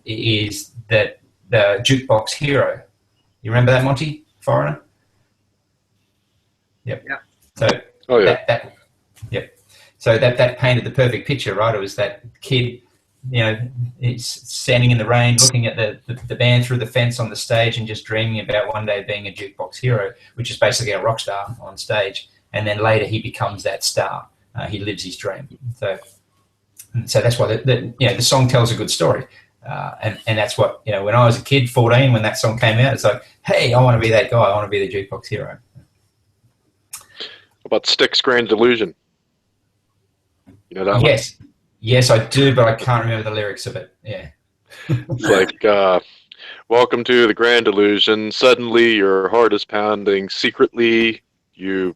is that the Jukebox Hero. You remember that, Monty? Foreigner? Yep. Yeah. So oh yeah. Yep. So that painted the perfect picture, right? It was that kid, it's standing in the rain, looking at the band through the fence on the stage, and just dreaming about one day being a jukebox hero, which is basically a rock star on stage. And then later he becomes that star. He lives his dream. So that's why the song tells a good story. And that's what, when I was a kid, 14, when that song came out, it's like, hey, I want to be that guy. I want to be the jukebox hero. About Styx Grand Delusion? You know that one? Yes, I do, but I can't remember the lyrics of it. Yeah. It's like, welcome to the Grand Delusion. Suddenly your heart is pounding. Secretly you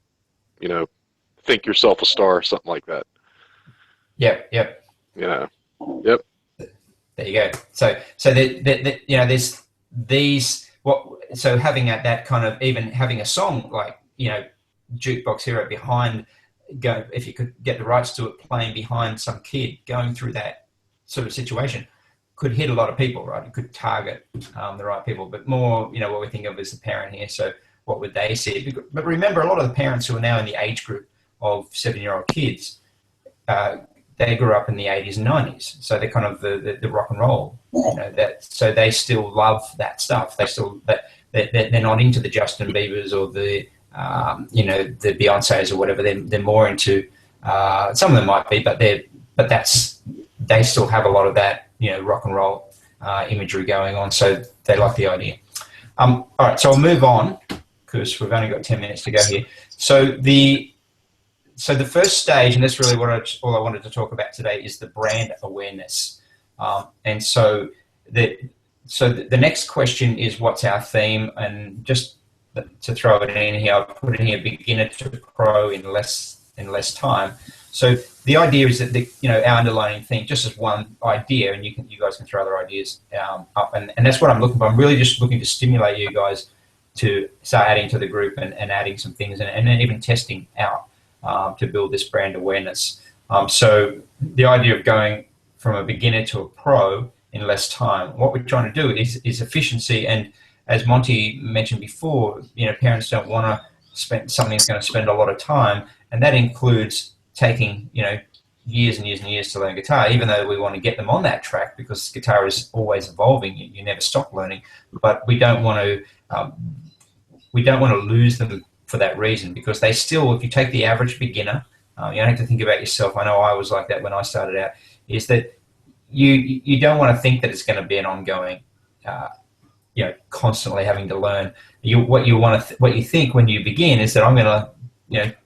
think yourself a star, something like that. Yep. Yep. There you go. So there's these, so having that kind of, even having a song like, Jukebox Hero behind, if you could get the rights to it, playing behind some kid going through that sort of situation, could hit a lot of people, right? It could target the right people, but more, what we think of as the parent here. So what would they see? But remember, a lot of the parents who are now in the age group of 7-year-old kids, they grew up in the 80s and 90s. So they're kind of the rock and roll, so they still love that stuff. They still, they're not into the Justin Biebers or the Beyoncés or whatever. They're more into, some of them might be, but they still have a lot of that, rock and roll imagery going on. So they like the idea. All right, so I'll move on because we've only got 10 minutes to go here. So the first stage, and that's really all I wanted to talk about today, is the brand awareness. And so the next question is, what's our theme? And just to throw it in here, I've put in here beginner to pro in less time. So the idea is that our underlying theme, just as one idea, and you guys can throw other ideas up, and that's what I'm looking for. I'm really just looking to stimulate you guys to start adding to the group and adding some things, and then even testing out to build this brand awareness. So the idea of going from a beginner to a pro in less time, what we're trying to do is efficiency. And as Monty mentioned before, parents don't want to spend something that's going to spend a lot of time, and that includes taking years and years and years to learn guitar, even though we want to get them on that track because guitar is always evolving. You never stop learning, but we don't want to lose them for that reason, because they still, if you take the average beginner, you don't have to think about yourself. I know I was like that when I started out, is that you don't want to think that it's going to be an ongoing, constantly having to learn. What you think when you begin is that I'm going to,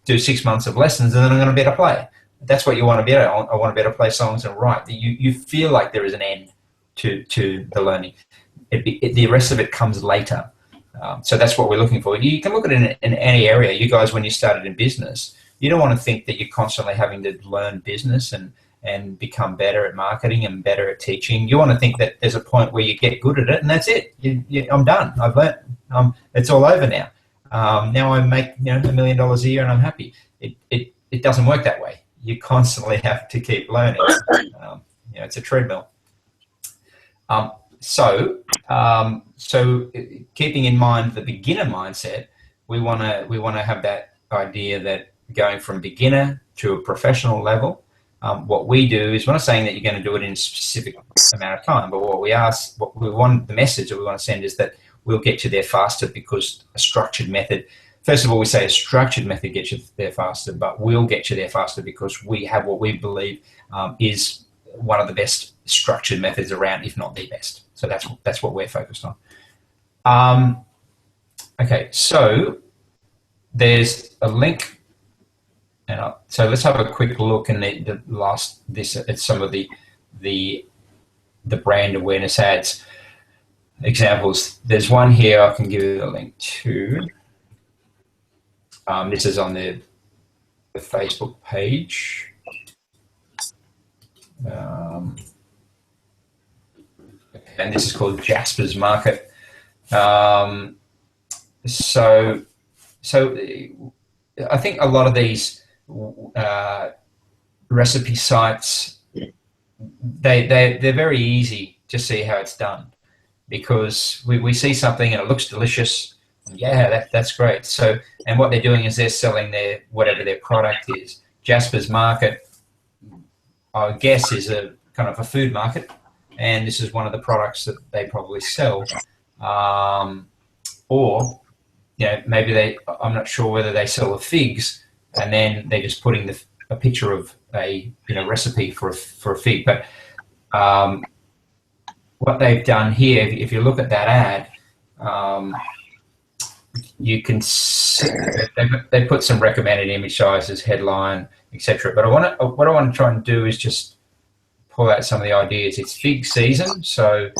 do 6 months of lessons and then I'm going to be able to play. That's what you want to be able to. I want to be able to play songs and write. You feel like there is an end to the learning. The rest of it comes later. So that's what we're looking for. You can look at it in any area. You guys, when you started in business, you don't want to think that you're constantly having to learn business and become better at marketing and better at teaching. You want to think that there's a point where you get good at it and that's it. I'm done. I've learned. It's all over now. Now I make $1 million a year and I'm happy. It doesn't work that way. You constantly have to keep learning. It's a treadmill. So keeping in mind the beginner mindset, we want to have that idea that going from beginner to a professional level, what we do is, we're not saying that you're going to do it in a specific amount of time, but the message that we want to send is that we'll get you there faster, because a structured method, first of all, we say a structured method gets you there faster, but we'll get you there faster because we have what we believe is one of the best structured methods around, if not the best. So that's what we're focused on. Okay, so there's a link. So let's have a quick look at some of the brand awareness ads examples. There's one here I can give you the link to. This is on the Facebook page. And this is called Jasper's Market. So I think a lot of these recipe sites, they're very easy to see how it's done, because we see something and it looks delicious. Yeah, that's great. So, and what they're doing is they're selling whatever their product is. Jasper's Market, I guess, is a kind of a food market, and this is one of the products that they probably sell. Or, maybe I'm not sure whether they sell the figs, and then they're just putting a picture of a recipe for a fig. But what they've done here, if you look at that ad, you can see they put some recommended image sizes, headline, etc. But what I want to try and do is just pull out some of the ideas. It's fig season, so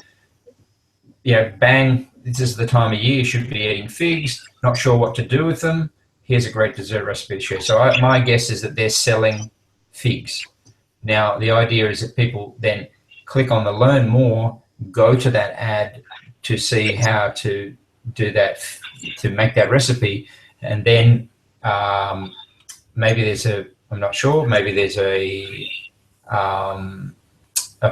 bang, this is the time of year you should be eating figs. Not sure what to do with them. Here's a great dessert recipe to share. So my guess is that they're selling figs. Now the idea is that people then click on the learn more, go to that ad to see how to do that, to make that recipe, and then maybe there's I'm not sure, maybe there's a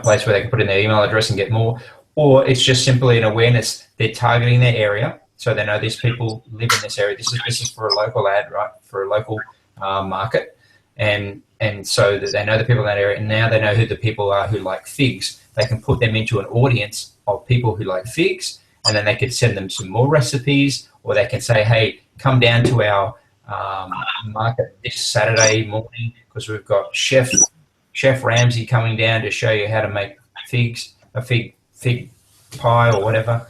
place where they can put in their email address and get more, or it's just simply an awareness. They're targeting their area, so they know these people live in this area. This is for a local ad, right? For a local market, and so that they know the people in that area, and now they know who the people are who like figs. They can put them into an audience of people who like figs, and then they could send them some more recipes, or they can say, hey, come down to our market this Saturday morning, because we've got Chef Ramsay coming down to show you how to make a fig pie or whatever,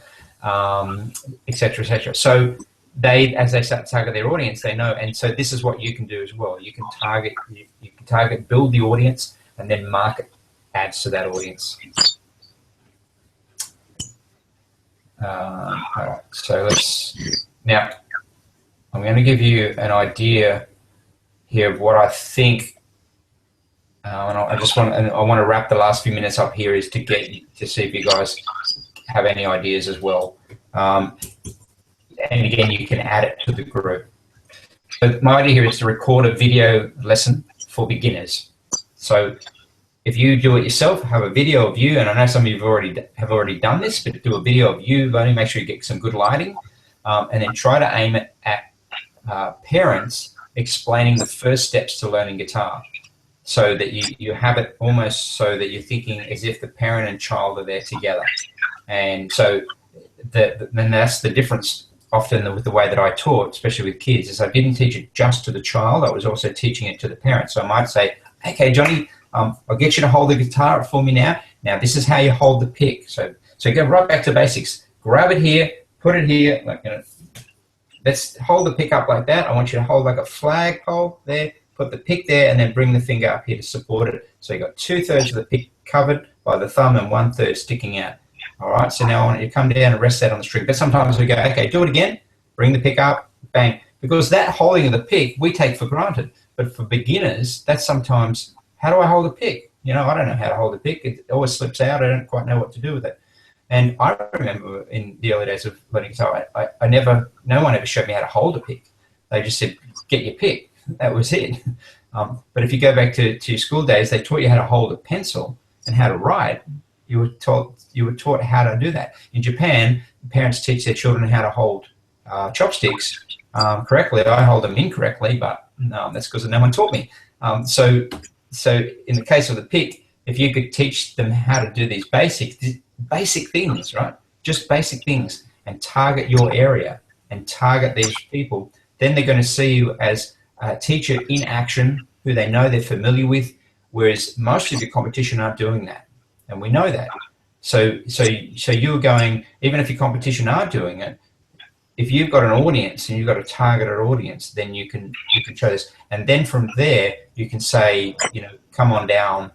etc., etc. So as they start to target their audience, they know, and so this is what you can do as well. You can target, build the audience, and then market ads to that audience. All right, so now I'm going to give you an idea here of what I think, and I want to wrap the last few minutes up here is to see if you guys have any ideas as well. And again, you can add it to the group. But my idea here is to record a video lesson for beginners. So if you do it yourself, have a video of you, and I know some of you have already done this, but do a video of you learning, make sure you get some good lighting, and then try to aim it at parents explaining the first steps to learning guitar, so that you have it almost so that you're thinking as if the parent and child are there together. And so then that's the difference often with the way that I taught, especially with kids, is I didn't teach it just to the child, I was also teaching it to the parent. So I might say, okay, Johnny, I'll get you to hold the guitar for me now. Now this is how you hold the pick. So go right back to basics. Grab it here, put it here. Let's hold the pick up like that. I want you to hold like a flagpole there. Put the pick there, and then bring the finger up here to support it. So you got 2/3 of the pick covered, by the thumb and 1/3 sticking out. All right, so now I want you to come down and rest that on the string. But sometimes we go, okay, do it again, bring the pick up, bang. Because that holding of the pick, we take for granted. But for beginners, that's sometimes, how do I hold a pick? You know, I don't know how to hold a pick. It always slips out. I don't quite know what to do with it. And I remember in the early days of learning guitar, no one ever showed me how to hold a pick. They just said, get your pick. That was it. But if you go back to school days, they taught you how to hold a pencil and how to write. You were taught how to do that. In Japan, parents teach their children how to hold chopsticks correctly. I hold them incorrectly, but that's because no one taught me. So in the case of the pick, if you could teach them how to do these basic things, right? Just basic things, and target your area and target these people, then they're going to see you as a teacher in action who they know they're familiar with, whereas most of your competition aren't doing that. And we know that. So you're going, even if your competition are doing it, if you've got an audience and you've got a targeted audience, then you can show this. And then from there, you can say, you know, come on down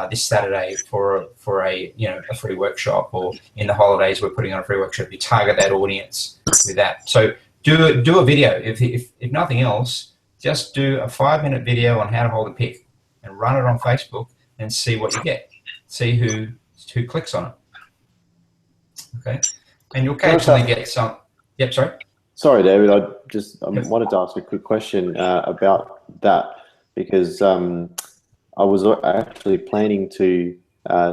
this Saturday for a free workshop, or in the holidays we're putting on a free workshop. You target that audience with that. So do a video. If nothing else, just do a 5-minute video on how to hold a pick and run it on Facebook and see what you get. See who clicks on it. Okay, and you'll occasionally get some. Yep, sorry. Sorry, David. I wanted to ask a quick question about that, because I was actually planning to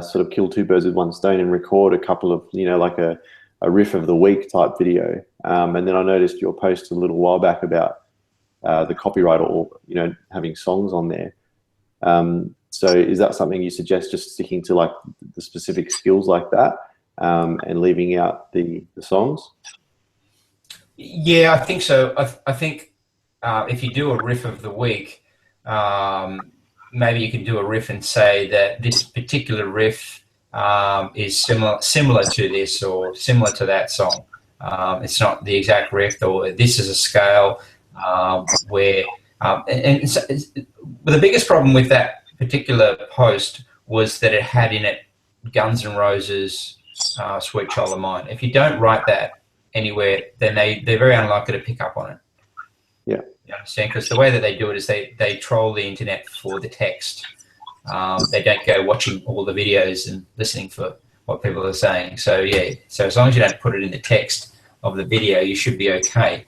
sort of kill two birds with one stone and record a couple of, you know, like a riff of the week type video. And then I noticed your post a little while back about the copyright, or, you know, having songs on there. So is that something you suggest, just sticking to like the specific skills like that, and leaving out the songs? Yeah, I think so. I think if you do a riff of the week, maybe you can do a riff and say that this particular riff is similar to this or similar to that song. It's not the exact riff, or this is a scale where. So, the biggest problem with that particular post was that it had in it Guns N' Roses' "Sweet Child of Mine." If you don't write that anywhere, then they're very unlikely to pick up on it. Yeah, you understand? Because the way that they do it is they troll the internet for the text. They don't go watching all the videos and listening for what people are saying. So yeah, so as long as you don't put it in the text of the video, you should be okay.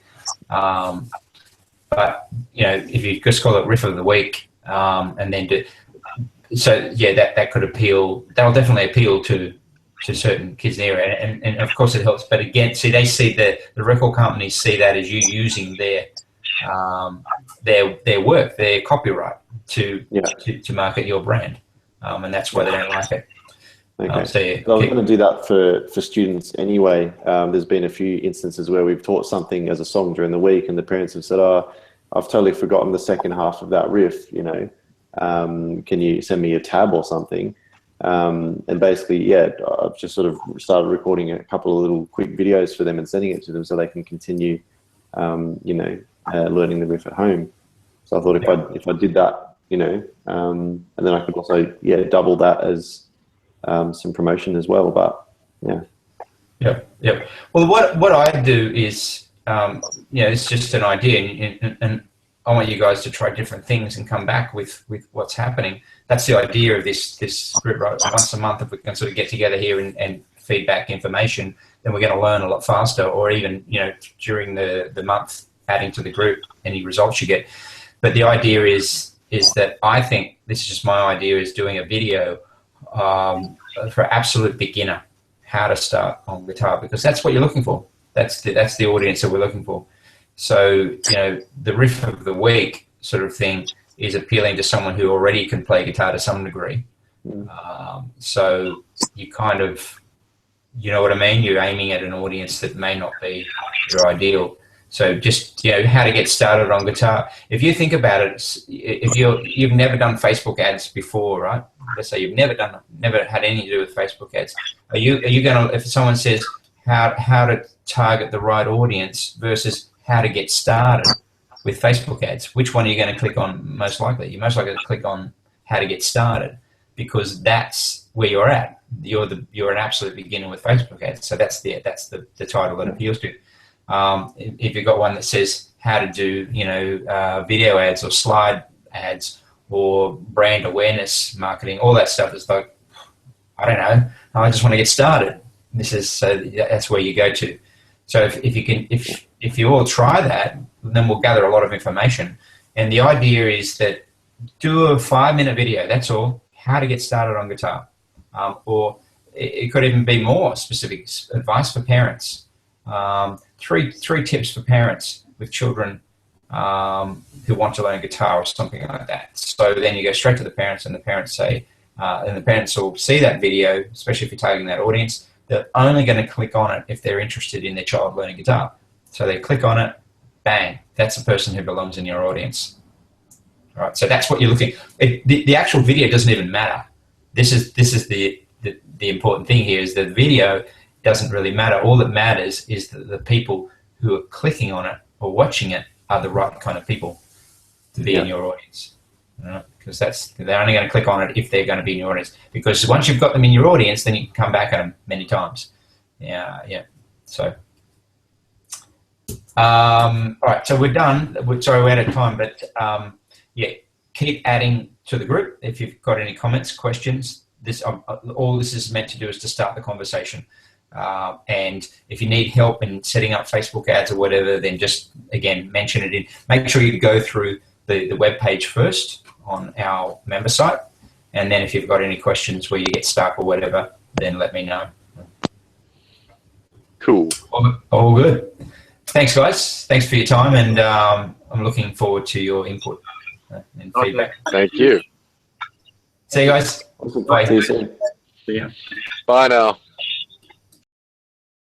But you know, if you just call it riff of the week, and then do, so yeah, that could appeal. That'll definitely appeal to certain kids in the area, and of course it helps. But again, see, they see the record companies see that as you using their work, their copyright to market your brand, and that's why they don't like it. Okay. So yeah, I was going to do that for students anyway. There's been a few instances where we've taught something as a song during the week, and the parents have said, "Oh, I've totally forgotten the second half of that riff. You know, can you send me a tab or something?" And basically, yeah, I've just sort of started recording a couple of little quick videos for them and sending it to them so they can continue, learning the riff at home. So I thought if I did that, you know, and then I could also double that as some promotion as well. But yeah. Yep. Well, what I do is, it's just an idea, and I want you guys to try different things and come back with what's happening. That's the idea of this group, right? Once a month, if we can sort of get together here and feedback information, then we're going to learn a lot faster. Or even, you know, during the month, adding to the group any results you get. But the idea is that I think, this is just my idea, is doing a video for absolute beginner, how to start on guitar, because that's what you're looking for. That's the audience that we're looking for. So, you know, the riff of the week sort of thing is appealing to someone who already can play guitar to some degree. So you kind of, you know what I mean? You're aiming at an audience that may not be your ideal. So just, you know, how to get started on guitar. If you think about it, if you've never done Facebook ads before, right? Let's say you've never had anything to do with Facebook ads. Are you going to, if someone says how to target the right audience versus how to get started with Facebook ads, which one are you going to click on most likely? You're most likely to click on how to get started, because that's where you're at. You're an absolute beginner with Facebook ads. So that's the title that appeals to. If you've got one that says how to do, video ads or slide ads or brand awareness marketing, all that stuff is like, I don't know, I just want to get started. That's where you go to. So if you all try that, then we'll gather a lot of information. And the idea is that do a 5-minute video. That's all. How to get started on guitar, or it could even be more specific advice for parents. Three tips for parents with children who want to learn guitar or something like that. So then you go straight to the parents, and the parents say, and the parents will see that video, especially if you're targeting that audience. They're only going to click on it if they're interested in their child learning guitar. So they click on it, bang, that's the person who belongs in your audience. All right, so that's what you're looking. The actual video doesn't even matter. This is the important thing here is the video doesn't really matter. All that matters is that the people who are clicking on it or watching it are the right kind of people to be in your audience. Because they're only going to click on it if they're going to be in your audience. Because once you've got them in your audience, then you can come back at them many times. Yeah. So, all right. So we're done. Sorry, we're out of time, but keep adding to the group if you've got any comments, questions. All this is meant to do is to start the conversation. And if you need help in setting up Facebook ads or whatever, then just again mention it in. Make sure you go through the web page first on our member site, and then if you've got any questions where you get stuck or whatever, then let me know. Cool. All good. Thanks, guys. Thanks for your time, and I'm looking forward to your input and feedback. Thank you. See you guys. Awesome. Bye. See you soon. Yeah. Bye now.